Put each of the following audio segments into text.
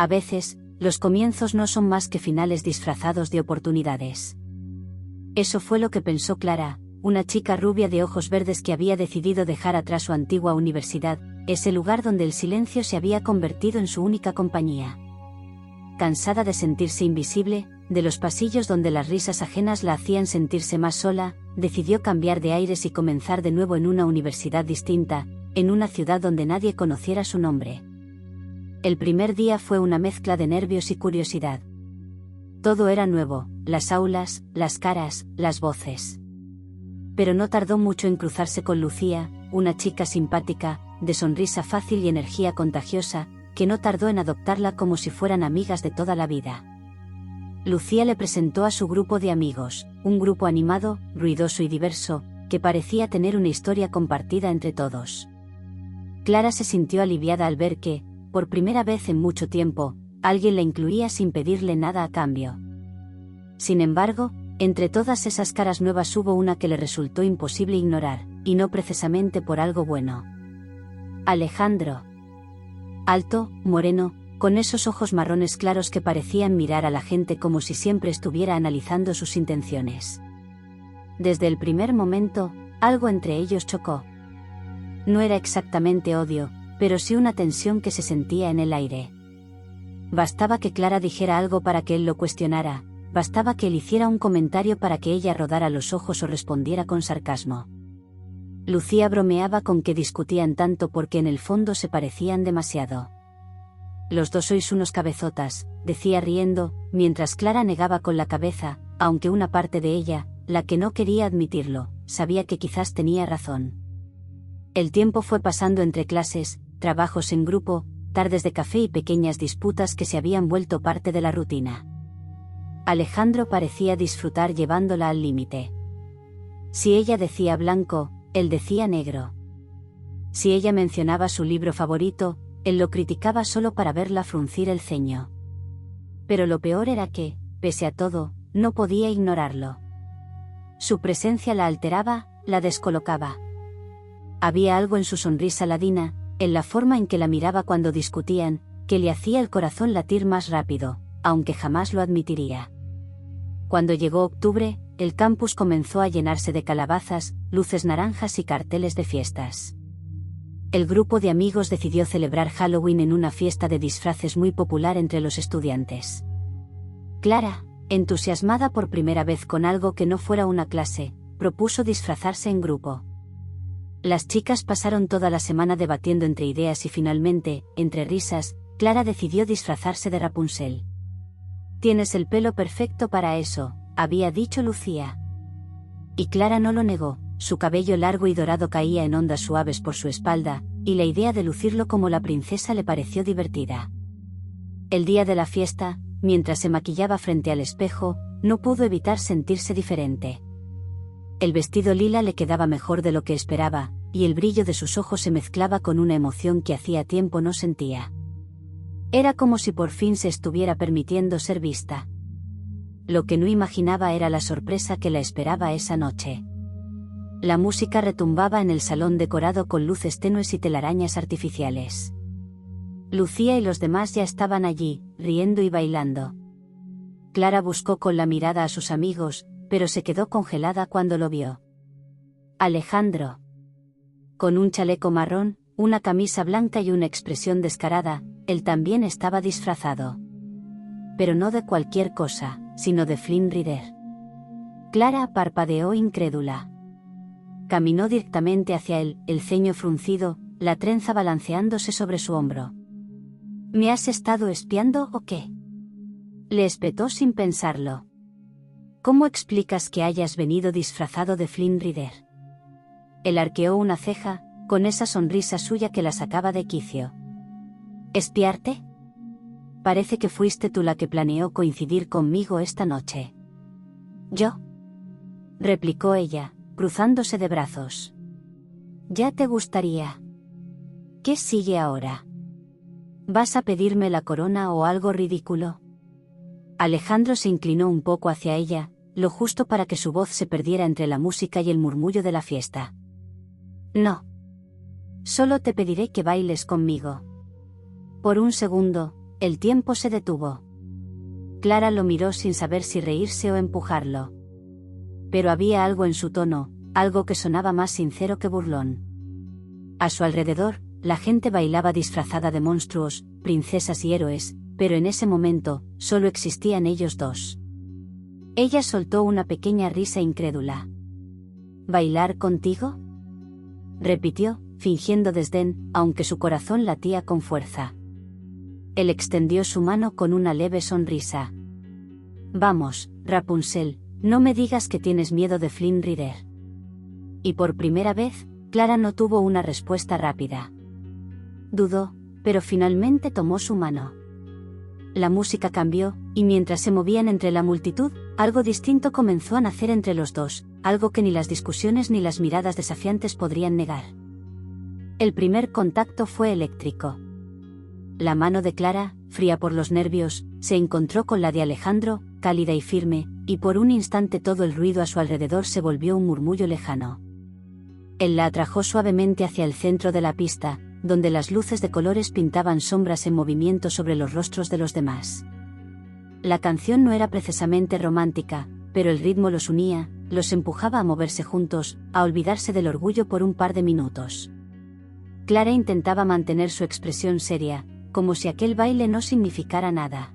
A veces, los comienzos no son más que finales disfrazados de oportunidades. Eso fue lo que pensó Clara, una chica rubia de ojos verdes que había decidido dejar atrás su antigua universidad, ese lugar donde el silencio se había convertido en su única compañía. Cansada de sentirse invisible, de los pasillos donde las risas ajenas la hacían sentirse más sola, decidió cambiar de aires y comenzar de nuevo en una universidad distinta, en una ciudad donde nadie conociera su nombre. El primer día fue una mezcla de nervios y curiosidad. Todo era nuevo, las aulas, las caras, las voces. Pero no tardó mucho en cruzarse con Lucía, una chica simpática, de sonrisa fácil y energía contagiosa, que no tardó en adoptarla como si fueran amigas de toda la vida. Lucía le presentó a su grupo de amigos, un grupo animado, ruidoso y diverso, que parecía tener una historia compartida entre todos. Clara se sintió aliviada al ver que, por primera vez en mucho tiempo, alguien la incluía sin pedirle nada a cambio. Sin embargo, entre todas esas caras nuevas hubo una que le resultó imposible ignorar, y no precisamente por algo bueno. Alejandro. Alto, moreno, con esos ojos marrones claros que parecían mirar a la gente como si siempre estuviera analizando sus intenciones. Desde el primer momento, algo entre ellos chocó. No era exactamente odio, pero sí una tensión que se sentía en el aire. Bastaba que Clara dijera algo para que él lo cuestionara, bastaba que él hiciera un comentario para que ella rodara los ojos o respondiera con sarcasmo. Lucía bromeaba con que discutían tanto porque en el fondo se parecían demasiado. Los dos sois unos cabezotas, decía riendo, mientras Clara negaba con la cabeza, aunque una parte de ella, la que no quería admitirlo, sabía que quizás tenía razón. El tiempo fue pasando entre clases, trabajos en grupo, tardes de café y pequeñas disputas que se habían vuelto parte de la rutina. Alejandro parecía disfrutar llevándola al límite. Si ella decía blanco, él decía negro. Si ella mencionaba su libro favorito, él lo criticaba solo para verla fruncir el ceño. Pero lo peor era que, pese a todo, no podía ignorarlo. Su presencia la alteraba, la descolocaba. Había algo en su sonrisa ladina, en la forma en que la miraba cuando discutían, que le hacía el corazón latir más rápido, aunque jamás lo admitiría. Cuando llegó octubre, el campus comenzó a llenarse de calabazas, luces naranjas y carteles de fiestas. El grupo de amigos decidió celebrar Halloween en una fiesta de disfraces muy popular entre los estudiantes. Clara, entusiasmada por primera vez con algo que no fuera una clase, propuso disfrazarse en grupo. Las chicas pasaron toda la semana debatiendo entre ideas y finalmente, entre risas, Clara decidió disfrazarse de Rapunzel. «Tienes el pelo perfecto para eso», había dicho Lucía. Y Clara no lo negó, su cabello largo y dorado caía en ondas suaves por su espalda, y la idea de lucirlo como la princesa le pareció divertida. El día de la fiesta, mientras se maquillaba frente al espejo, no pudo evitar sentirse diferente. El vestido lila le quedaba mejor de lo que esperaba, y el brillo de sus ojos se mezclaba con una emoción que hacía tiempo no sentía. Era como si por fin se estuviera permitiendo ser vista. Lo que no imaginaba era la sorpresa que la esperaba esa noche. La música retumbaba en el salón decorado con luces tenues y telarañas artificiales. Lucía y los demás ya estaban allí, riendo y bailando. Clara buscó con la mirada a sus amigos, pero se quedó congelada cuando lo vio. Alejandro. Con un chaleco marrón, una camisa blanca y una expresión descarada, él también estaba disfrazado. Pero no de cualquier cosa, sino de Flynn Rider. Clara parpadeó incrédula. Caminó directamente hacia él, el ceño fruncido, la trenza balanceándose sobre su hombro. ¿Me has estado espiando o qué?, le espetó sin pensarlo. ¿Cómo explicas que hayas venido disfrazado de Flynn Rider? Él arqueó una ceja, con esa sonrisa suya que la sacaba de quicio. ¿Espiarte? Parece que fuiste tú la que planeó coincidir conmigo esta noche. ¿Yo?, replicó ella, cruzándose de brazos. Ya te gustaría. ¿Qué sigue ahora? ¿Vas a pedirme la corona o algo ridículo? Alejandro se inclinó un poco hacia ella, lo justo para que su voz se perdiera entre la música y el murmullo de la fiesta. No. Solo te pediré que bailes conmigo. Por un segundo, El tiempo se detuvo. Clara lo miró sin saber si reírse o empujarlo. Pero había algo en su tono, algo que sonaba más sincero que burlón. A su alrededor, la gente bailaba disfrazada de monstruos, princesas y héroes, pero en ese momento, solo existían ellos dos. Ella soltó una pequeña risa incrédula. ¿Bailar contigo?, repitió, fingiendo desdén, aunque su corazón latía con fuerza. Él extendió su mano con una leve sonrisa. Vamos, Rapunzel, no me digas que tienes miedo de Flynn Rider. Y por primera vez, Clara no tuvo una respuesta rápida. Dudó, pero finalmente tomó su mano. La música cambió, y mientras se movían entre la multitud, algo distinto comenzó a nacer entre los dos, algo que ni las discusiones ni las miradas desafiantes podrían negar. El primer contacto fue eléctrico. La mano de Clara, fría por los nervios, se encontró con la de Alejandro, cálida y firme, y por un instante todo el ruido a su alrededor se volvió un murmullo lejano. Él la atrajo suavemente hacia el centro de la pista, donde las luces de colores pintaban sombras en movimiento sobre los rostros de los demás. La canción no era precisamente romántica, pero el ritmo los unía, los empujaba a moverse juntos, a olvidarse del orgullo por un par de minutos. Clara intentaba mantener su expresión seria, como si aquel baile no significara nada.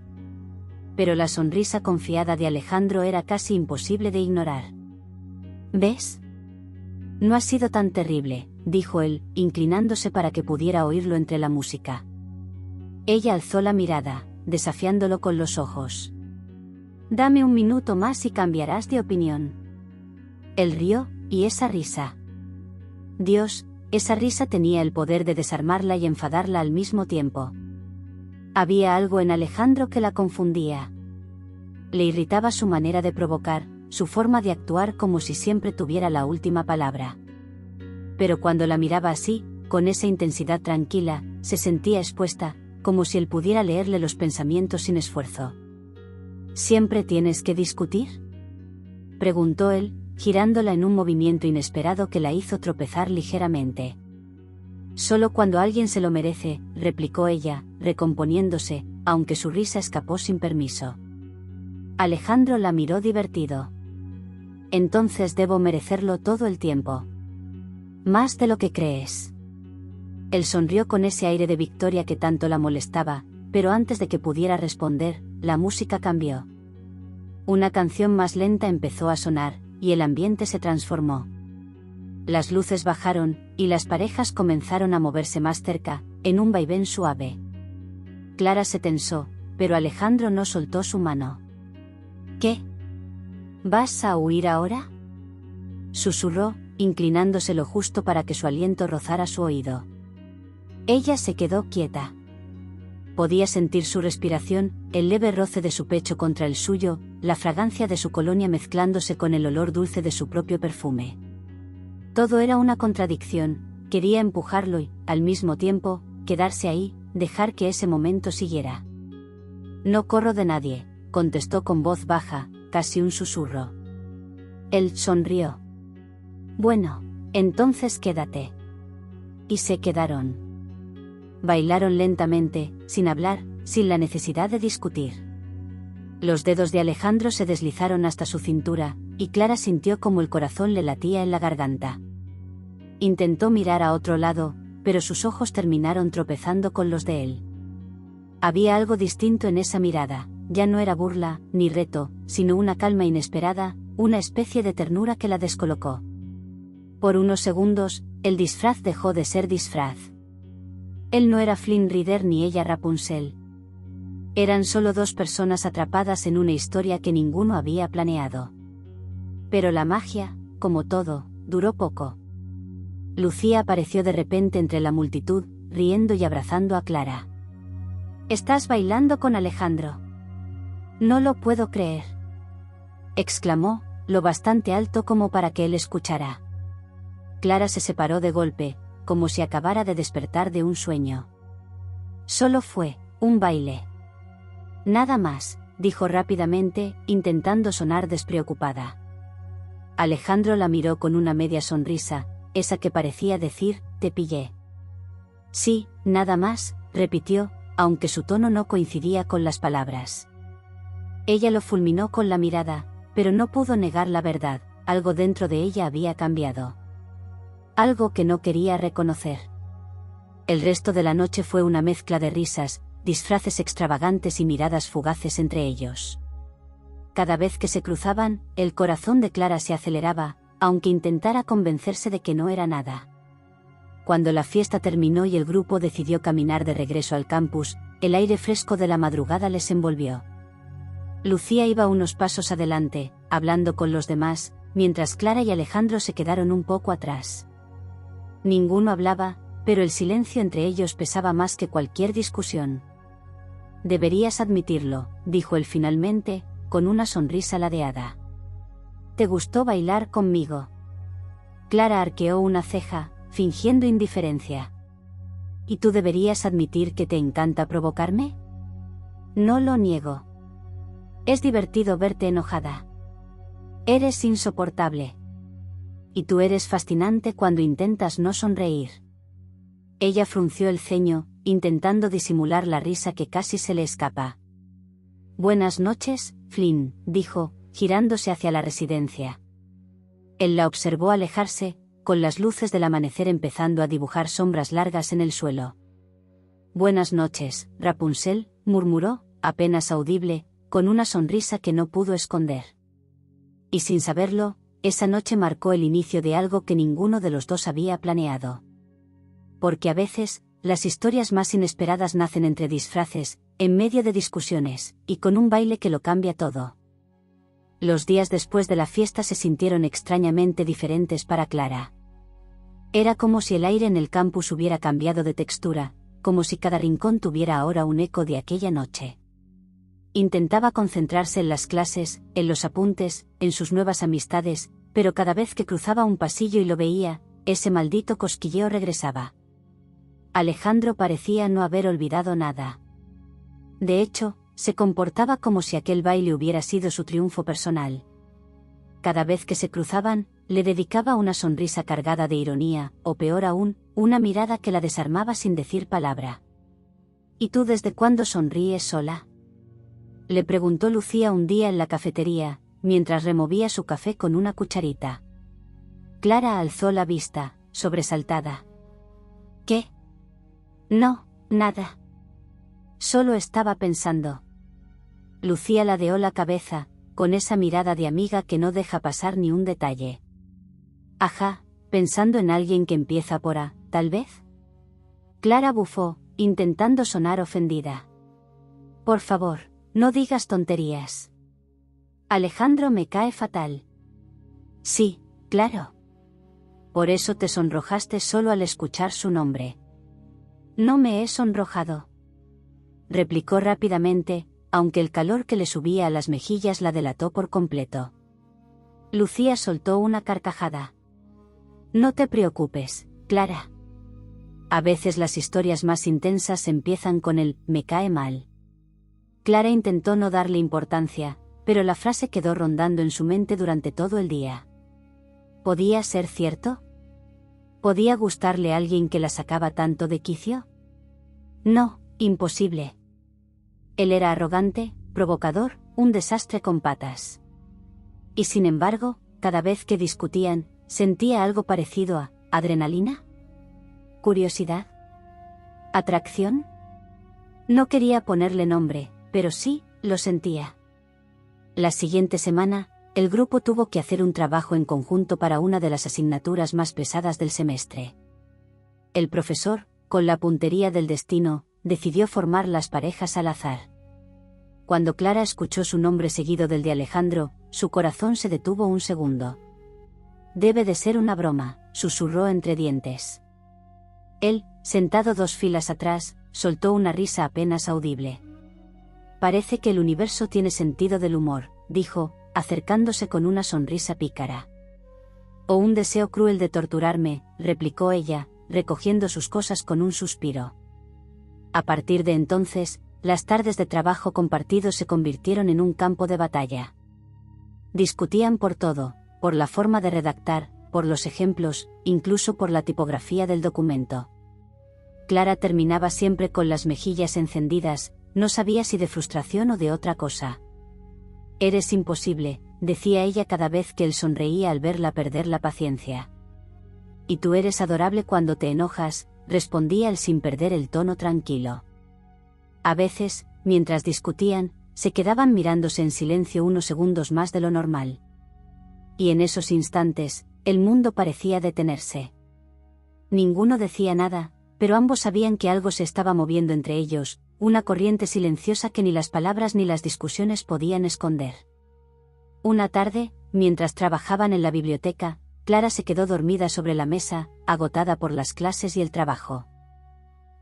Pero la sonrisa confiada de Alejandro era casi imposible de ignorar. ¿Ves? No ha sido tan terrible, dijo él, inclinándose para que pudiera oírlo entre la música. Ella alzó la mirada, desafiándolo con los ojos. Dame un minuto más y cambiarás de opinión. Él rió, y esa risa. Dios, esa risa tenía el poder de desarmarla y enfadarla al mismo tiempo. Había algo en Alejandro que la confundía. Le irritaba su manera de provocar, su forma de actuar como si siempre tuviera la última palabra. Pero cuando la miraba así, con esa intensidad tranquila, se sentía expuesta, como si él pudiera leerle los pensamientos sin esfuerzo. ¿Siempre tienes que discutir?, preguntó él, girándola en un movimiento inesperado que la hizo tropezar ligeramente. Solo cuando alguien se lo merece, replicó ella, recomponiéndose, aunque su risa escapó sin permiso. Alejandro la miró divertido. Entonces debo merecerlo todo el tiempo. Más de lo que crees. Él sonrió con ese aire de victoria que tanto la molestaba, pero antes de que pudiera responder, la música cambió. Una canción más lenta empezó a sonar, y el ambiente se transformó. Las luces bajaron, y las parejas comenzaron a moverse más cerca, en un vaivén suave. Clara se tensó, pero Alejandro no soltó su mano. ¿Qué? ¿Vas a huir ahora?, susurró, inclinándose lo justo para que su aliento rozara su oído. Ella se quedó quieta. Podía sentir su respiración, el leve roce de su pecho contra el suyo, la fragancia de su colonia mezclándose con el olor dulce de su propio perfume. Todo era una contradicción, quería empujarlo y, al mismo tiempo, quedarse ahí, dejar que ese momento siguiera. No corro de nadie, contestó con voz baja, casi un susurro. Él sonrió. Bueno, entonces quédate. Y se quedaron. Bailaron lentamente, sin hablar, sin la necesidad de discutir. Los dedos de Alejandro se deslizaron hasta su cintura, y Clara sintió como el corazón le latía en la garganta. Intentó mirar a otro lado, pero sus ojos terminaron tropezando con los de él. Había algo distinto en esa mirada, ya no era burla, ni reto, sino una calma inesperada, una especie de ternura que la descolocó. Por unos segundos, el disfraz dejó de ser disfraz. Él no era Flynn Rider ni ella Rapunzel. Eran solo dos personas atrapadas en una historia que ninguno había planeado. Pero la magia, como todo, duró poco. Lucía apareció de repente entre la multitud, riendo y abrazando a Clara. «¿Estás bailando con Alejandro?» «No lo puedo creer», exclamó, lo bastante alto como para que él escuchara. Clara se separó de golpe, como si acabara de despertar de un sueño. «Solo fue un baile. Nada más», dijo rápidamente, intentando sonar despreocupada. Alejandro la miró con una media sonrisa, esa que parecía decir, «te pillé». «Sí, nada más», repitió, aunque su tono no coincidía con las palabras. Ella lo fulminó con la mirada, pero no pudo negar la verdad, algo dentro de ella había cambiado. Algo que no quería reconocer. El resto de la noche fue una mezcla de risas, disfraces extravagantes y miradas fugaces entre ellos. Cada vez que se cruzaban, el corazón de Clara se aceleraba, aunque intentara convencerse de que no era nada. Cuando la fiesta terminó y el grupo decidió caminar de regreso al campus, el aire fresco de la madrugada les envolvió. Lucía iba unos pasos adelante, hablando con los demás, mientras Clara y Alejandro se quedaron un poco atrás. Ninguno hablaba, pero el silencio entre ellos pesaba más que cualquier discusión. «Deberías admitirlo», dijo él finalmente, con una sonrisa ladeada. «¿Te gustó bailar conmigo?» Clara arqueó una ceja, fingiendo indiferencia. «¿Y tú deberías admitir que te encanta provocarme?» «No lo niego. Es divertido verte enojada. Eres insoportable. Y tú eres fascinante cuando intentas no sonreír». Ella frunció el ceño, intentando disimular la risa que casi se le escapa. «Buenas noches, Flynn», dijo, girándose hacia la residencia. Él la observó alejarse, con las luces del amanecer empezando a dibujar sombras largas en el suelo. «Buenas noches, Rapunzel», murmuró, apenas audible, con una sonrisa que no pudo esconder. Y sin saberlo, esa noche marcó el inicio de algo que ninguno de los dos había planeado. Porque a veces, las historias más inesperadas nacen entre disfraces, en medio de discusiones, y con un baile que lo cambia todo. Los días después de la fiesta se sintieron extrañamente diferentes para Clara. Era como si el aire en el campus hubiera cambiado de textura, como si cada rincón tuviera ahora un eco de aquella noche. Intentaba concentrarse en las clases, en los apuntes, en sus nuevas amistades, pero cada vez que cruzaba un pasillo y lo veía, ese maldito cosquilleo regresaba. Alejandro parecía no haber olvidado nada. De hecho, se comportaba como si aquel baile hubiera sido su triunfo personal. Cada vez que se cruzaban, le dedicaba una sonrisa cargada de ironía, o peor aún, una mirada que la desarmaba sin decir palabra. «¿Y tú desde cuándo sonríes sola?», le preguntó Lucía un día en la cafetería, mientras removía su café con una cucharita. Clara alzó la vista, sobresaltada. «¿Qué?» «No, nada. Solo estaba pensando». Lucía ladeó la cabeza, con esa mirada de amiga que no deja pasar ni un detalle. «Ajá, pensando en alguien que empieza por A, tal vez». Clara bufó, intentando sonar ofendida. «Por favor, no digas tonterías. Alejandro me cae fatal». «Sí, claro. Por eso te sonrojaste solo al escuchar su nombre». «No me he sonrojado», replicó rápidamente, aunque el calor que le subía a las mejillas la delató por completo. Lucía soltó una carcajada. «No te preocupes, Clara. A veces las historias más intensas empiezan con el «me cae mal». Clara intentó no darle importancia, pero la frase quedó rondando en su mente durante todo el día. ¿Podía ser cierto? ¿Podía gustarle a alguien que la sacaba tanto de quicio? No, imposible. Él era arrogante, provocador, un desastre con patas. Y sin embargo, cada vez que discutían, sentía algo parecido a ¿adrenalina? ¿Curiosidad? ¿Atracción? No quería ponerle nombre, pero sí, lo sentía. La siguiente semana, el grupo tuvo que hacer un trabajo en conjunto para una de las asignaturas más pesadas del semestre. El profesor, con la puntería del destino, decidió formar las parejas al azar. Cuando Clara escuchó su nombre seguido del de Alejandro, su corazón se detuvo un segundo. «Debe de ser una broma», susurró entre dientes. Él, sentado 2 filas atrás, soltó una risa apenas audible. «Parece que el universo tiene sentido del humor», dijo, acercándose con una sonrisa pícara. «O un deseo cruel de torturarme», replicó ella, recogiendo sus cosas con un suspiro. A partir de entonces, las tardes de trabajo compartido se convirtieron en un campo de batalla. Discutían por todo, por la forma de redactar, por los ejemplos, incluso por la tipografía del documento. Clara terminaba siempre con las mejillas encendidas, no sabía si de frustración o de otra cosa. «Eres imposible», decía ella cada vez que él sonreía al verla perder la paciencia. «Y tú eres adorable cuando te enojas», respondía él sin perder el tono tranquilo. A veces, mientras discutían, se quedaban mirándose en silencio unos segundos más de lo normal. Y en esos instantes, el mundo parecía detenerse. Ninguno decía nada, pero ambos sabían que algo se estaba moviendo entre ellos, una corriente silenciosa que ni las palabras ni las discusiones podían esconder. Una tarde, mientras trabajaban en la biblioteca, Clara se quedó dormida sobre la mesa, agotada por las clases y el trabajo.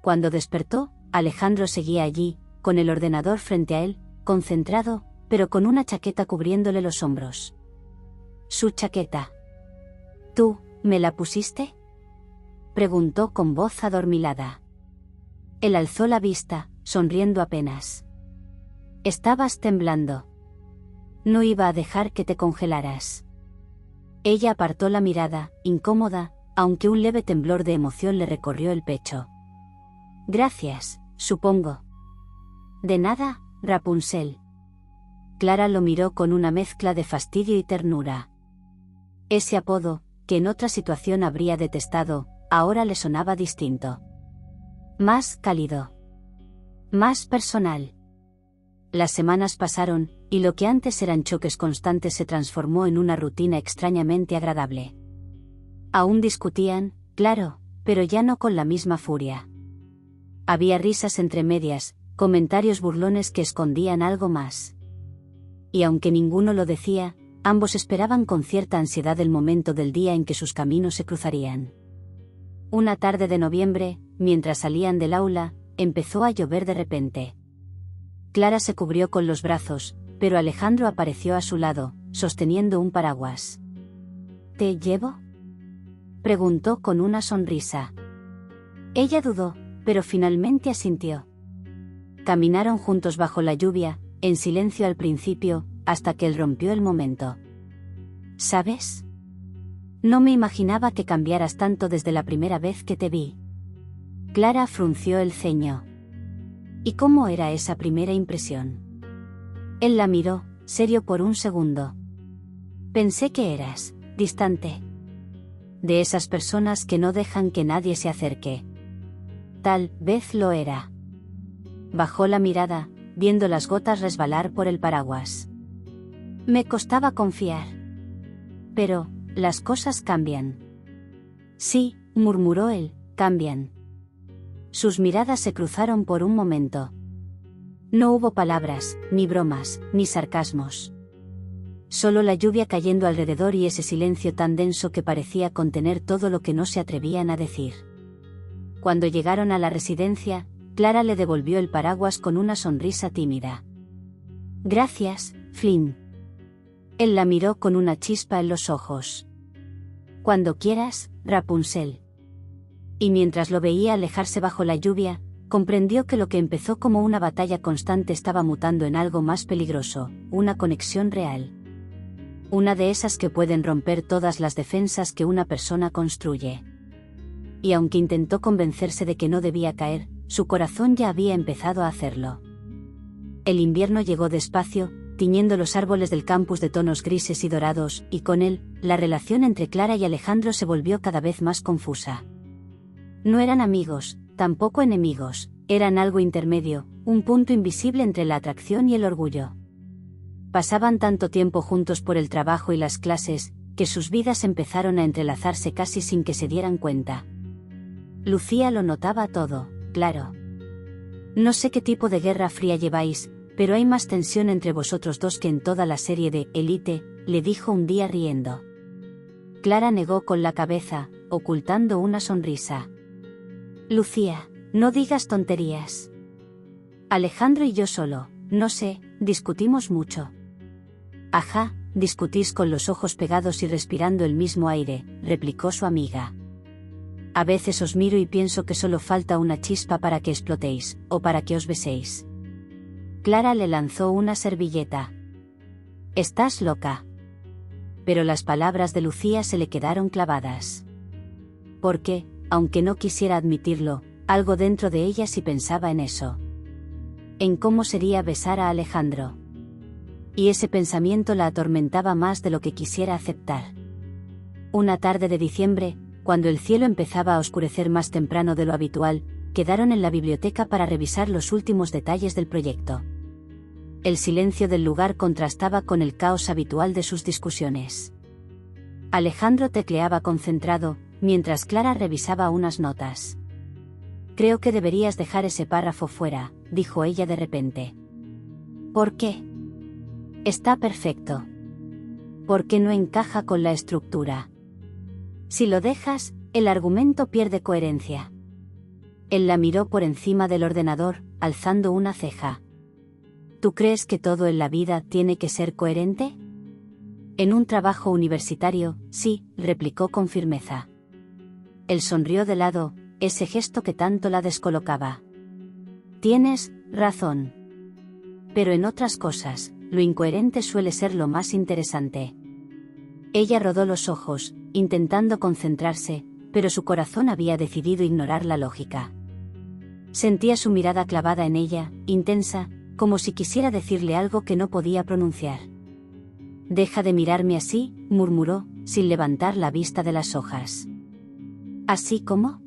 Cuando despertó, Alejandro seguía allí, con el ordenador frente a él, concentrado, pero con una chaqueta cubriéndole los hombros. Su chaqueta. «¿Tú, me la pusiste?», preguntó con voz adormilada. Él alzó la vista, sonriendo apenas. «Estabas temblando. No iba a dejar que te congelaras». Ella apartó la mirada, incómoda, aunque un leve temblor de emoción le recorrió el pecho. «Gracias, supongo». «De nada, Rapunzel». Clara lo miró con una mezcla de fastidio y ternura. Ese apodo, que en otra situación habría detestado, ahora le sonaba distinto. Más cálido. Más personal. Las semanas pasaron, y lo que antes eran choques constantes se transformó en una rutina extrañamente agradable. Aún discutían, claro, pero ya no con la misma furia. Había risas entre medias, comentarios burlones que escondían algo más. Y aunque ninguno lo decía, ambos esperaban con cierta ansiedad el momento del día en que sus caminos se cruzarían. Una tarde de noviembre, mientras salían del aula, empezó a llover de repente. Clara se cubrió con los brazos, pero Alejandro apareció a su lado, sosteniendo un paraguas. «¿Te llevo?», preguntó con una sonrisa. Ella dudó, pero finalmente asintió. Caminaron juntos bajo la lluvia, en silencio al principio, hasta que él rompió el momento. «¿Sabes? No me imaginaba que cambiaras tanto desde la primera vez que te vi». Clara frunció el ceño. ¿Y cómo era esa primera impresión? Él la miró, serio por un segundo. «Pensé que eras distante. De esas personas que no dejan que nadie se acerque». Tal vez lo era. Bajó la mirada, viendo las gotas resbalar por el paraguas. «Me costaba confiar. Pero, las cosas cambian». «Sí», murmuró él, «cambian». Sus miradas se cruzaron por un momento. No hubo palabras, ni bromas, ni sarcasmos. Solo la lluvia cayendo alrededor y ese silencio tan denso que parecía contener todo lo que no se atrevían a decir. Cuando llegaron a la residencia, Clara le devolvió el paraguas con una sonrisa tímida. «Gracias, Flynn». Él la miró con una chispa en los ojos. «Cuando quieras, Rapunzel». Y mientras lo veía alejarse bajo la lluvia, comprendió que lo que empezó como una batalla constante estaba mutando en algo más peligroso, una conexión real. Una de esas que pueden romper todas las defensas que una persona construye. Y aunque intentó convencerse de que no debía caer, su corazón ya había empezado a hacerlo. El invierno llegó despacio, tiñendo los árboles del campus de tonos grises y dorados, y con él, la relación entre Clara y Alejandro se volvió cada vez más confusa. No eran amigos, tampoco enemigos, eran algo intermedio, un punto invisible entre la atracción y el orgullo. Pasaban tanto tiempo juntos por el trabajo y las clases, que sus vidas empezaron a entrelazarse casi sin que se dieran cuenta. Lucía lo notaba todo, claro. «No sé qué tipo de guerra fría lleváis, pero hay más tensión entre vosotros dos que en toda la serie de Elite», le dijo un día riendo. Clara negó con la cabeza, ocultando una sonrisa. «Lucía, no digas tonterías. Alejandro y yo solo, no sé, discutimos mucho». «Ajá, discutís con los ojos pegados y respirando el mismo aire», replicó su amiga. «A veces os miro y pienso que solo falta una chispa para que explotéis, o para que os beséis». Clara le lanzó una servilleta. «Estás loca». Pero las palabras de Lucía se le quedaron clavadas. Porque, aunque no quisiera admitirlo, Algo dentro de ella sí pensaba en eso. En cómo sería besar a Alejandro. Y ese pensamiento la atormentaba más de lo que quisiera aceptar. Una tarde de diciembre, cuando el cielo empezaba a oscurecer más temprano de lo habitual, quedaron en la biblioteca para revisar los últimos detalles del proyecto. El silencio del lugar contrastaba con el caos habitual de sus discusiones. Alejandro tecleaba concentrado, mientras Clara revisaba unas notas. «Creo que deberías dejar ese párrafo fuera», dijo ella de repente. «¿Por qué? Está perfecto. ¿Por qué no encaja con la estructura? Si lo dejas, el argumento pierde coherencia». Él la miró por encima del ordenador, alzando una ceja. ¿Tú crees que todo en la vida tiene que ser coherente? En un trabajo universitario, sí, replicó con firmeza. Él sonrió de lado, ese gesto que tanto la descolocaba. Tienes razón. Pero en otras cosas, lo incoherente suele ser lo más interesante. Ella rodó los ojos, intentando concentrarse, pero su corazón había decidido ignorar la lógica. Sentía su mirada clavada en ella, intensa, como si quisiera decirle algo que no podía pronunciar. «Deja de mirarme así», murmuró, sin levantar la vista de las hojas. «¿Así como?»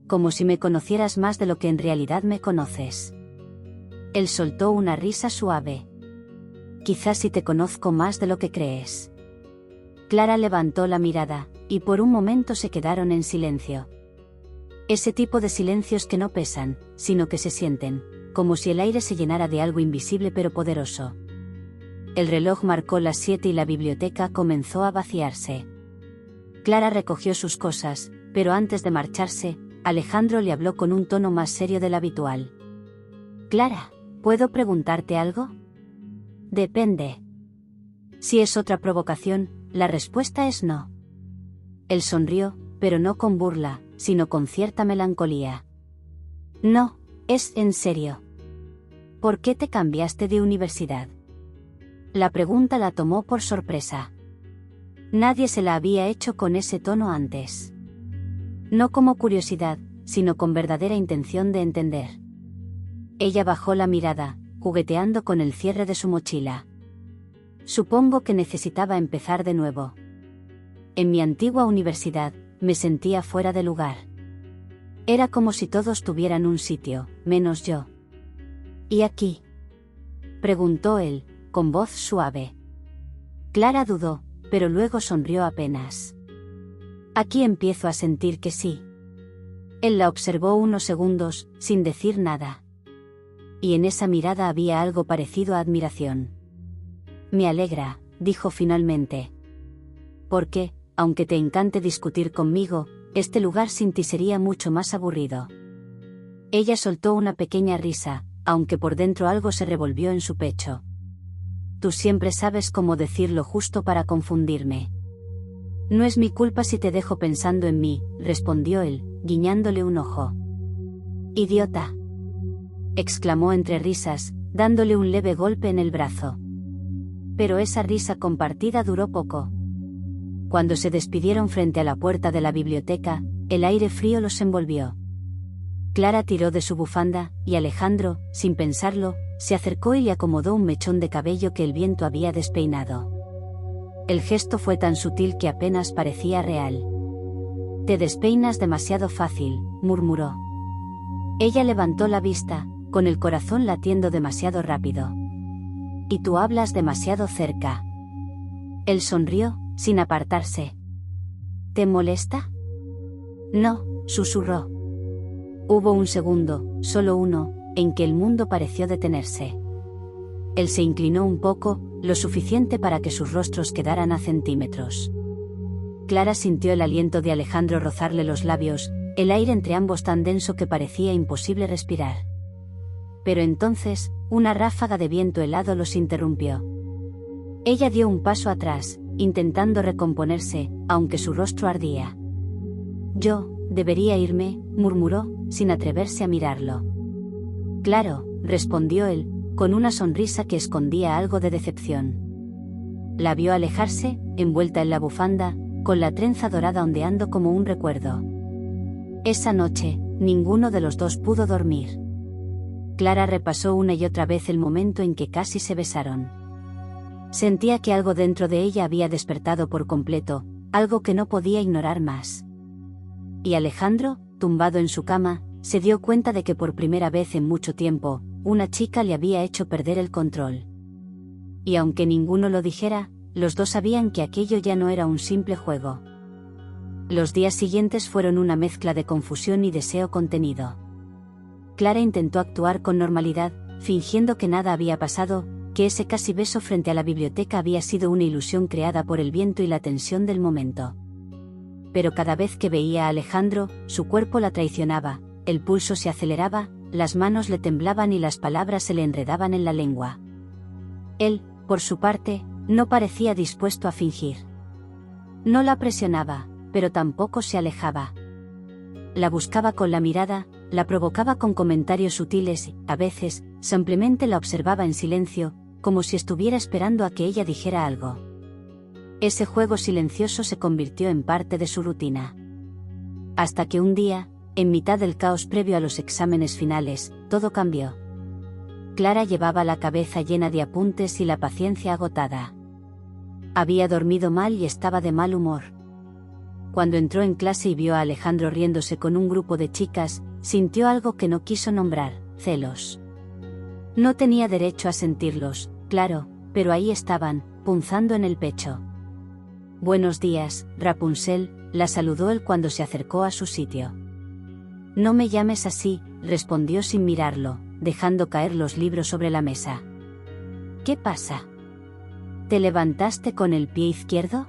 «Como si me conocieras más de lo que en realidad me conoces». Él soltó una risa suave. «Quizás si te conozco más de lo que crees». Clara levantó la mirada, y por un momento se quedaron en silencio. Ese tipo de silencios que no pesan, sino que se sienten, como si el aire se llenara de algo invisible pero poderoso. El reloj marcó las 7 y la biblioteca comenzó a vaciarse. Clara recogió sus cosas, pero antes de marcharse, Alejandro le habló con un tono más serio del habitual. «Clara, ¿puedo preguntarte algo?» «Depende». Si es otra provocación, la respuesta es no. Él sonrió, pero no con burla, sino con cierta melancolía. «No, es en serio. ¿Por qué te cambiaste de universidad?» La pregunta la tomó por sorpresa. Nadie se la había hecho con ese tono antes. No como curiosidad, sino con verdadera intención de entender. Ella bajó la mirada, jugueteando con el cierre de su mochila. «Supongo que necesitaba empezar de nuevo. En mi antigua universidad, me sentía fuera de lugar. Era como si todos tuvieran un sitio, menos yo». «¿Y aquí?», preguntó él, con voz suave. Clara dudó, pero luego sonrió apenas. «Aquí empiezo a sentir que sí». Él la observó unos segundos, sin decir nada. Y en esa mirada había algo parecido a admiración. «Me alegra», dijo finalmente. «Porque, aunque te encante discutir conmigo, este lugar sin ti sería mucho más aburrido». Ella soltó una pequeña risa, aunque por dentro algo se revolvió en su pecho. «Tú siempre sabes cómo decir lo justo para confundirme». «No es mi culpa si te dejo pensando en mí», respondió él, guiñándole un ojo. «Idiota», exclamó entre risas, dándole un leve golpe en el brazo. Pero esa risa compartida duró poco. Cuando se despidieron frente a la puerta de la biblioteca, el aire frío los envolvió. Clara tiró de su bufanda, y Alejandro, sin pensarlo, se acercó y le acomodó un mechón de cabello que el viento había despeinado. El gesto fue tan sutil que apenas parecía real. «Te despeinas demasiado fácil», murmuró. Ella levantó la vista, con el corazón latiendo demasiado rápido. «Y tú hablas demasiado cerca». Él sonrió, sin apartarse. «¿Te molesta?» «No», susurró. Hubo un segundo, solo uno, en que el mundo pareció detenerse. Él se inclinó un poco, lo suficiente para que sus rostros quedaran a centímetros. Clara sintió el aliento de Alejandro rozarle los labios, el aire entre ambos tan denso que parecía imposible respirar. Pero entonces, una ráfaga de viento helado los interrumpió. Ella dio un paso atrás, intentando recomponerse, aunque su rostro ardía. «Yo, debería irme», murmuró, sin atreverse a mirarlo. «Claro», respondió él, con una sonrisa que escondía algo de decepción. La vio alejarse, envuelta en la bufanda, con la trenza dorada ondeando como un recuerdo. Esa noche, ninguno de los dos pudo dormir. Clara repasó una y otra vez el momento en que casi se besaron. Sentía que algo dentro de ella había despertado por completo, algo que no podía ignorar más. Y Alejandro, tumbado en su cama, se dio cuenta de que por primera vez en mucho tiempo, una chica le había hecho perder el control. Y aunque ninguno lo dijera, los dos sabían que aquello ya no era un simple juego. Los días siguientes fueron una mezcla de confusión y deseo contenido. Clara intentó actuar con normalidad, fingiendo que nada había pasado, que ese casi beso frente a la biblioteca había sido una ilusión creada por el viento y la tensión del momento. Pero cada vez que veía a Alejandro, su cuerpo la traicionaba, el pulso se aceleraba, las manos le temblaban y las palabras se le enredaban en la lengua. Él, por su parte, no parecía dispuesto a fingir. No la presionaba, pero tampoco se alejaba. La buscaba con la mirada, la provocaba con comentarios sutiles y, a veces, simplemente la observaba en silencio, como si estuviera esperando a que ella dijera algo. Ese juego silencioso se convirtió en parte de su rutina. Hasta que un día, en mitad del caos previo a los exámenes finales, todo cambió. Clara llevaba la cabeza llena de apuntes y la paciencia agotada. Había dormido mal y estaba de mal humor. Cuando entró en clase y vio a Alejandro riéndose con un grupo de chicas, sintió algo que no quiso nombrar: celos. No tenía derecho a sentirlos, claro, pero ahí estaban, punzando en el pecho. «Buenos días, Rapunzel», la saludó él cuando se acercó a su sitio. «No me llames así», respondió sin mirarlo, dejando caer los libros sobre la mesa. «¿Qué pasa? ¿Te levantaste con el pie izquierdo?»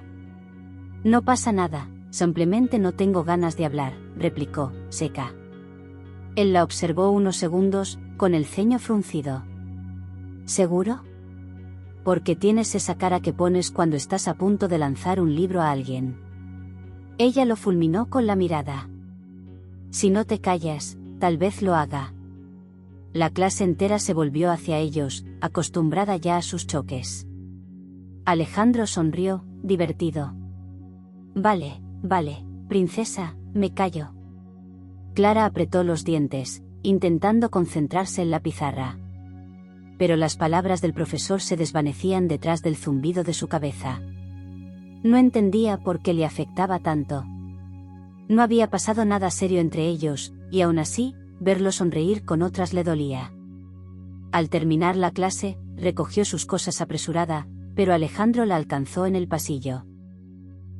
«No pasa nada, simplemente no tengo ganas de hablar», replicó, seca. Él la observó unos segundos, con el ceño fruncido. «¿Seguro? Porque tienes esa cara que pones cuando estás a punto de lanzar un libro a alguien». Ella lo fulminó con la mirada. «Si no te callas, tal vez lo haga». La clase entera se volvió hacia ellos, acostumbrada ya a sus choques. Alejandro sonrió, divertido. «Vale, princesa, me callo». Clara apretó los dientes, intentando concentrarse en la pizarra. Pero las palabras del profesor se desvanecían detrás del zumbido de su cabeza. No entendía por qué le afectaba tanto. No había pasado nada serio entre ellos, y aún así, verlo sonreír con otras le dolía. Al terminar la clase, recogió sus cosas apresurada, pero Alejandro la alcanzó en el pasillo.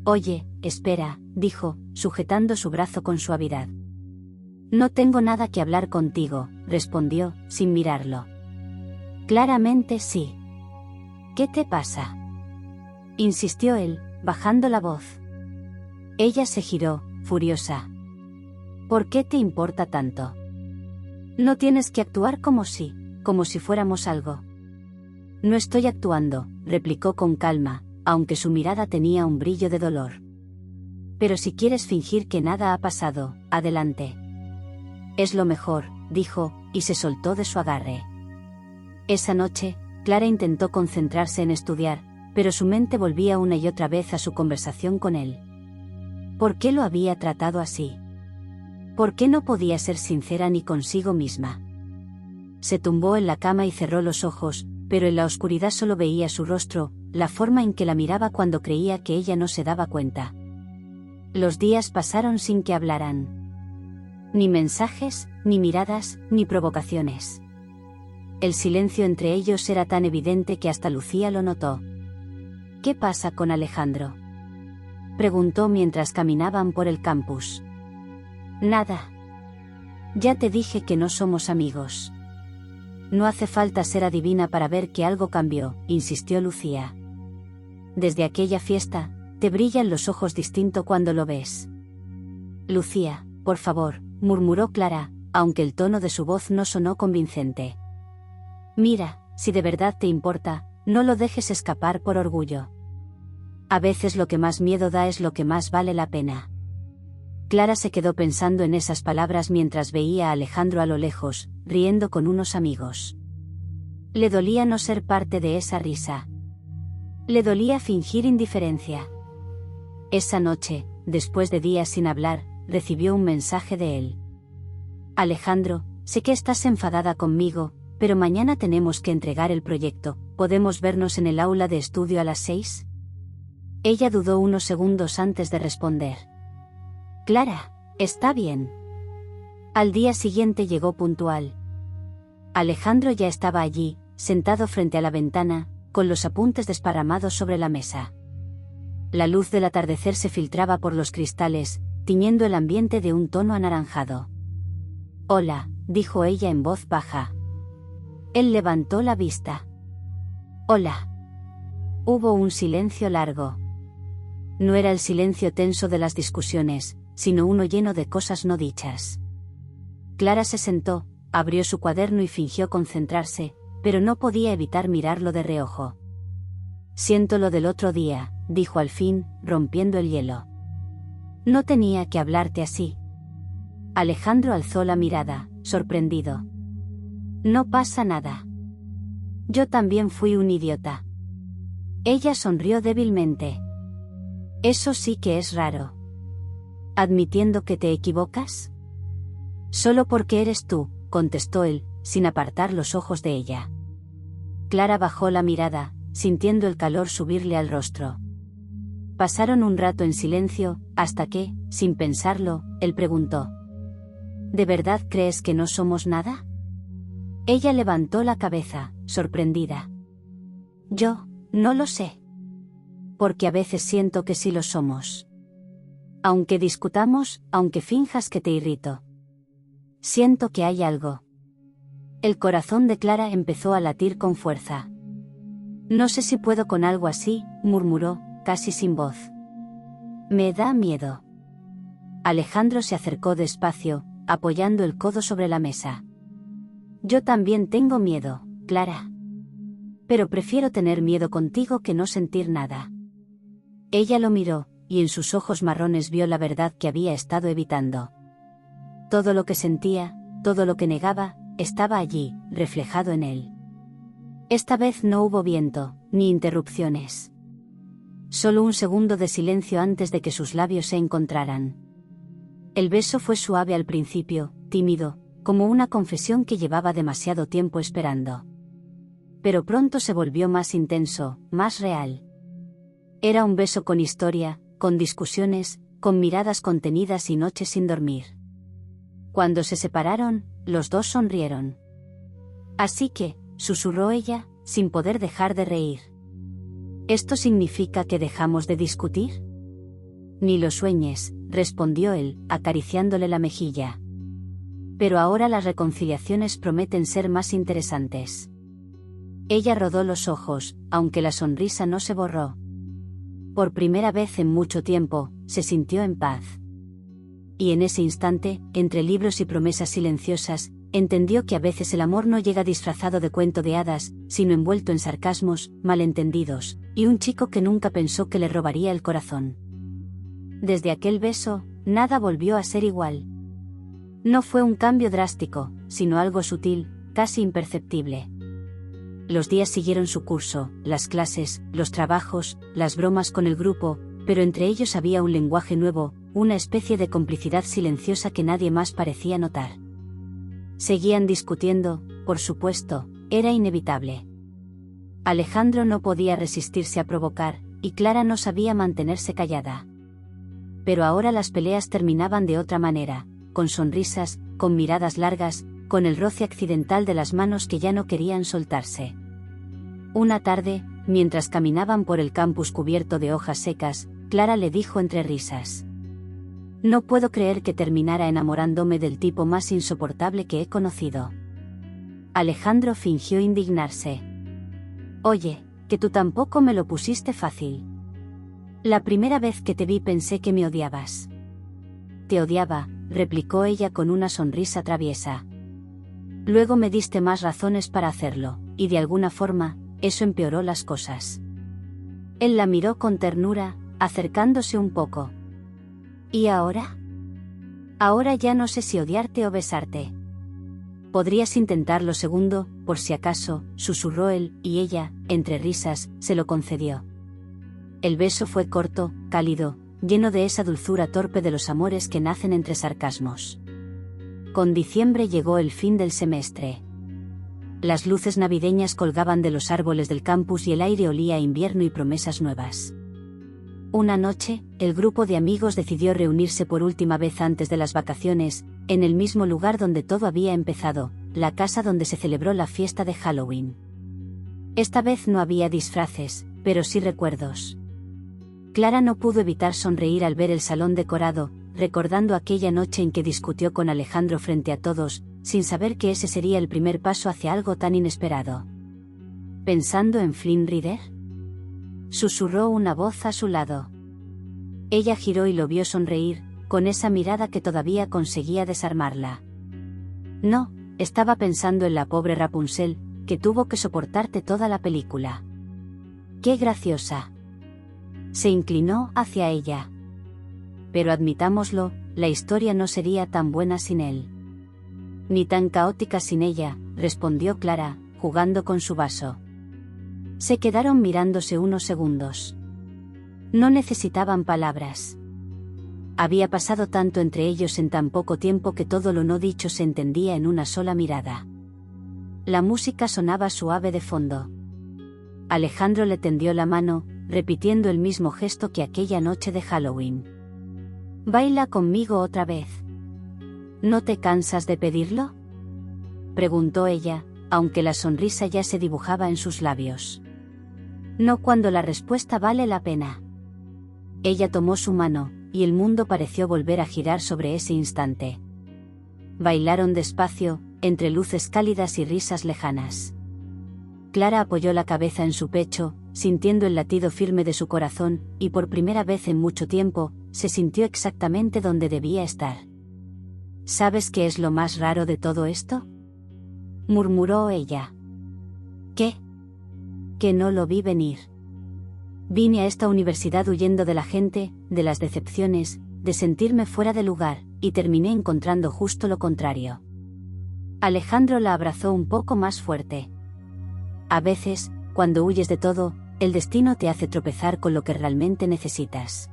«Oye, espera», dijo, sujetando su brazo con suavidad. «No tengo nada que hablar contigo», respondió, sin mirarlo. «Claramente sí». «¿Qué te pasa?», insistió él, bajando la voz. Ella se giró, furiosa. «¿Por qué te importa tanto? No tienes que actuar como si fuéramos algo». «No estoy actuando», replicó con calma, aunque su mirada tenía un brillo de dolor. «Pero si quieres fingir que nada ha pasado, adelante». «Es lo mejor», dijo, y se soltó de su agarre. Esa noche, Clara intentó concentrarse en estudiar, pero su mente volvía una y otra vez a su conversación con él. ¿Por qué lo había tratado así? ¿Por qué no podía ser sincera ni consigo misma? Se tumbó en la cama y cerró los ojos, pero en la oscuridad solo veía su rostro, la forma en que la miraba cuando creía que ella no se daba cuenta. Los días pasaron sin que hablaran. Ni mensajes, ni miradas, ni provocaciones. El silencio entre ellos era tan evidente que hasta Lucía lo notó. «¿Qué pasa con Alejandro?», preguntó mientras caminaban por el campus. «Nada. Ya te dije que no somos amigos». «No hace falta ser adivina para ver que algo cambió», insistió Lucía. «Desde aquella fiesta, te brillan los ojos distinto cuando lo ves». «Lucía, por favor», murmuró Clara, aunque el tono de su voz no sonó convincente. «Mira, si de verdad te importa, no lo dejes escapar por orgullo. A veces lo que más miedo da es lo que más vale la pena». Clara se quedó pensando en esas palabras mientras veía a Alejandro a lo lejos, riendo con unos amigos. Le dolía no ser parte de esa risa. Le dolía fingir indiferencia. Esa noche, después de días sin hablar, recibió un mensaje de él. Alejandro, sé que estás enfadada conmigo, pero mañana tenemos que entregar el proyecto. ¿Podemos vernos en el aula de estudio a las 6? Ella dudó unos segundos antes de responder. Clara, está bien. Al día siguiente llegó puntual. Alejandro ya estaba allí, sentado frente a la ventana, con los apuntes desparramados sobre la mesa. La luz del atardecer se filtraba por los cristales, tiñendo el ambiente de un tono anaranjado. Hola, dijo ella en voz baja. Él levantó la vista. Hola. Hubo un silencio largo. No era el silencio tenso de las discusiones, sino uno lleno de cosas no dichas. Clara se sentó, abrió su cuaderno y fingió concentrarse, pero no podía evitar mirarlo de reojo. Siento lo del otro día, dijo al fin, rompiendo el hielo. No tenía que hablarte así. Alejandro alzó la mirada, sorprendido. No pasa nada. Yo también fui un idiota. Ella sonrió débilmente. Eso sí que es raro. ¿Admitiendo que te equivocas? Solo porque eres tú, contestó él, sin apartar los ojos de ella. Clara bajó la mirada, sintiendo el calor subirle al rostro. Pasaron un rato en silencio, hasta que, sin pensarlo, él preguntó: ¿De verdad crees que no somos nada? Ella levantó la cabeza, sorprendida. Yo, no lo sé. Porque a veces siento que sí lo somos. Aunque discutamos, aunque finjas que te irrito. Siento que hay algo. El corazón de Clara empezó a latir con fuerza. No sé si puedo con algo así, murmuró, casi sin voz. Me da miedo. Alejandro se acercó despacio, apoyando el codo sobre la mesa. Yo también tengo miedo, Clara. Pero prefiero tener miedo contigo que no sentir nada. Ella lo miró, y en sus ojos marrones vio la verdad que había estado evitando. Todo lo que sentía, todo lo que negaba, estaba allí, reflejado en él. Esta vez no hubo viento, ni interrupciones. Solo un segundo de silencio antes de que sus labios se encontraran. El beso fue suave al principio, tímido, como una confesión que llevaba demasiado tiempo esperando. Pero pronto se volvió más intenso, más real. Era un beso con historia, con discusiones, con miradas contenidas y noches sin dormir. Cuando se separaron, los dos sonrieron. Así que, susurró ella, sin poder dejar de reír. ¿Esto significa que dejamos de discutir? Ni lo sueñes, respondió él, acariciándole la mejilla. Pero ahora las reconciliaciones prometen ser más interesantes. Ella rodó los ojos, aunque la sonrisa no se borró. Por primera vez en mucho tiempo, se sintió en paz. Y en ese instante, entre libros y promesas silenciosas, entendió que a veces el amor no llega disfrazado de cuento de hadas, sino envuelto en sarcasmos, malentendidos, y un chico que nunca pensó que le robaría el corazón. Desde aquel beso, nada volvió a ser igual. No fue un cambio drástico, sino algo sutil, casi imperceptible. Los días siguieron su curso, las clases, los trabajos, las bromas con el grupo, pero entre ellos había un lenguaje nuevo, una especie de complicidad silenciosa que nadie más parecía notar. Seguían discutiendo, por supuesto, era inevitable. Alejandro no podía resistirse a provocar, y Clara no sabía mantenerse callada. Pero ahora las peleas terminaban de otra manera, con sonrisas, con miradas largas, con el roce accidental de las manos que ya no querían soltarse. Una tarde, mientras caminaban por el campus cubierto de hojas secas, Clara le dijo entre risas: No puedo creer que terminara enamorándome del tipo más insoportable que he conocido. Alejandro fingió indignarse. Oye, que tú tampoco me lo pusiste fácil. La primera vez que te vi pensé que me odiabas. Te odiaba, replicó ella con una sonrisa traviesa. Luego me diste más razones para hacerlo, y de alguna forma, eso empeoró las cosas. Él la miró con ternura, acercándose un poco. ¿Y ahora? Ahora ya no sé si odiarte o besarte. Podrías intentar lo segundo, por si acaso, susurró él, y ella, entre risas, se lo concedió. El beso fue corto, cálido, lleno de esa dulzura torpe de los amores que nacen entre sarcasmos. Con diciembre llegó el fin del semestre. Las luces navideñas colgaban de los árboles del campus y el aire olía a invierno y promesas nuevas. Una noche, el grupo de amigos decidió reunirse por última vez antes de las vacaciones, en el mismo lugar donde todo había empezado, la casa donde se celebró la fiesta de Halloween. Esta vez no había disfraces, pero sí recuerdos. Clara no pudo evitar sonreír al ver el salón decorado, recordando aquella noche en que discutió con Alejandro frente a todos, sin saber que ese sería el primer paso hacia algo tan inesperado. ¿Pensando en Flynn Rider?, susurró una voz a su lado. Ella giró y lo vio sonreír, con esa mirada que todavía conseguía desarmarla. No, estaba pensando en la pobre Rapunzel, que tuvo que soportarte toda la película. ¡Qué graciosa! Se inclinó hacia ella. Pero admitámoslo, la historia no sería tan buena sin él. Ni tan caótica sin ella, respondió Clara, jugando con su vaso. Se quedaron mirándose unos segundos. No necesitaban palabras. Había pasado tanto entre ellos en tan poco tiempo que todo lo no dicho se entendía en una sola mirada. La música sonaba suave de fondo. Alejandro le tendió la mano, repitiendo el mismo gesto que aquella noche de Halloween. «¿Baila conmigo otra vez? ¿No te cansas de pedirlo?», preguntó ella, aunque la sonrisa ya se dibujaba en sus labios. «No cuando la respuesta vale la pena». Ella tomó su mano, y el mundo pareció volver a girar sobre ese instante. Bailaron despacio, entre luces cálidas y risas lejanas. Clara apoyó la cabeza en su pecho, sintiendo el latido firme de su corazón, y por primera vez en mucho tiempo, se sintió exactamente donde debía estar. «¿Sabes qué es lo más raro de todo esto?», murmuró ella. «¿Qué?». «Que no lo vi venir. Vine a esta universidad huyendo de la gente, de las decepciones, de sentirme fuera de lugar, y terminé encontrando justo lo contrario». Alejandro la abrazó un poco más fuerte. «A veces, cuando huyes de todo, el destino te hace tropezar con lo que realmente necesitas».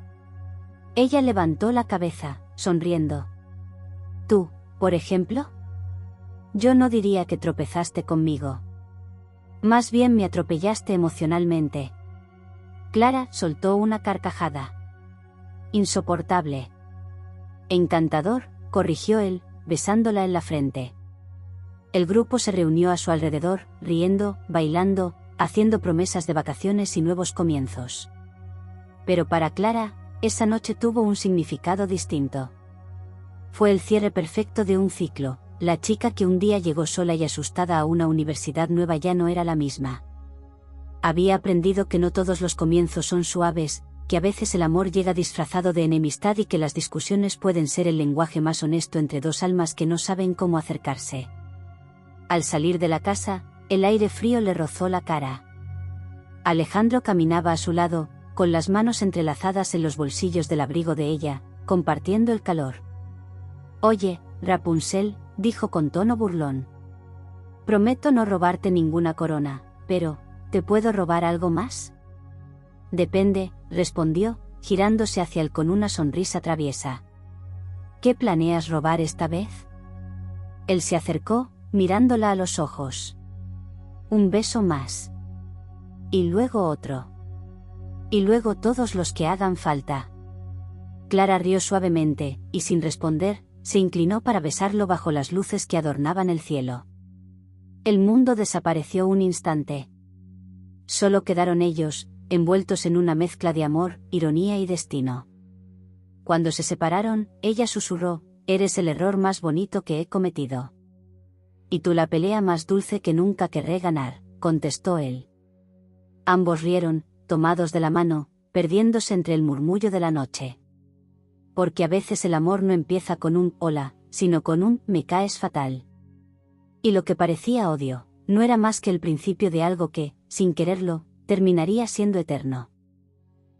Ella levantó la cabeza, sonriendo. «¿Tú, por ejemplo?». «Yo no diría que tropezaste conmigo. Más bien me atropellaste emocionalmente». Clara soltó una carcajada. «Insoportable». «Encantador», corrigió él, besándola en la frente. El grupo se reunió a su alrededor, riendo, bailando, haciendo promesas de vacaciones y nuevos comienzos. Pero para Clara, esa noche tuvo un significado distinto. Fue el cierre perfecto de un ciclo. La chica que un día llegó sola y asustada a una universidad nueva ya no era la misma. Había aprendido que no todos los comienzos son suaves, que a veces el amor llega disfrazado de enemistad y que las discusiones pueden ser el lenguaje más honesto entre dos almas que no saben cómo acercarse. Al salir de la casa, el aire frío le rozó la cara. Alejandro caminaba a su lado, con las manos entrelazadas en los bolsillos del abrigo de ella, compartiendo el calor. «Oye, Rapunzel», dijo con tono burlón. «Prometo no robarte ninguna corona, pero, ¿te puedo robar algo más?». «Depende», respondió, girándose hacia él con una sonrisa traviesa. «¿Qué planeas robar esta vez?». Él se acercó, mirándola a los ojos. «Un beso más. Y luego otro. Y luego todos los que hagan falta». Clara rió suavemente, y sin responder, se inclinó para besarlo bajo las luces que adornaban el cielo. El mundo desapareció un instante. Solo quedaron ellos, envueltos en una mezcla de amor, ironía y destino. Cuando se separaron, ella susurró: «Eres el error más bonito que he cometido». «Y tú la pelea más dulce que nunca querré ganar», contestó él. Ambos rieron, tomados de la mano, perdiéndose entre el murmullo de la noche. Porque a veces el amor no empieza con un «hola», sino con un «me caes fatal». Y lo que parecía odio, no era más que el principio de algo que, sin quererlo, terminaría siendo eterno.